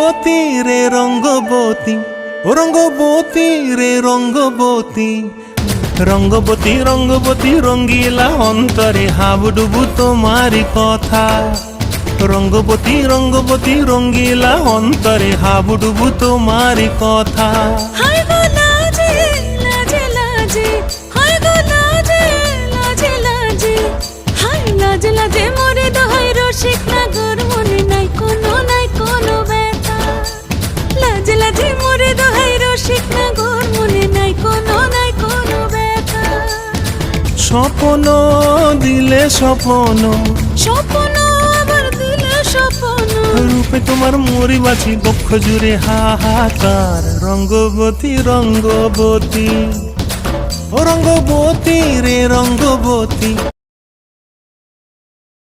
রঙ্গবতী রে রঙ্গবতী, ও রঙ্গবতী রে রঙ্গবতী, রঙ্গবতী রঙ্গবতী রঙ্গিলা অন্তরে হাবুডুবু তোমারি কথা। রঙ্গবতী রঙ্গবতী রঙ্গিলা অন্তরে হাবুডুবু তোমারি কথা। হায় গো লাজে লাজে লাজে, হায় গো লাজে লাজে লাজে, হায় লাজে লাজে মরে দোহাই রসিক নাগর মনে নাই কোনো ব্যথা। লাজে লাজে মরে দোহাই রসিক নাগর মনে নাই কোনো ব্যথা। স্বপ্ন দিলে স্বপ্ন, স্বপ্ন আবার দিলে স্বপ্ন, রূপে তোমার মরি বাঁচি বক্ষ জুড়ে হাহাকার। রঙ্গবতী রঙ্গবতী, ও রঙ্গবতী রে রঙ্গবতী।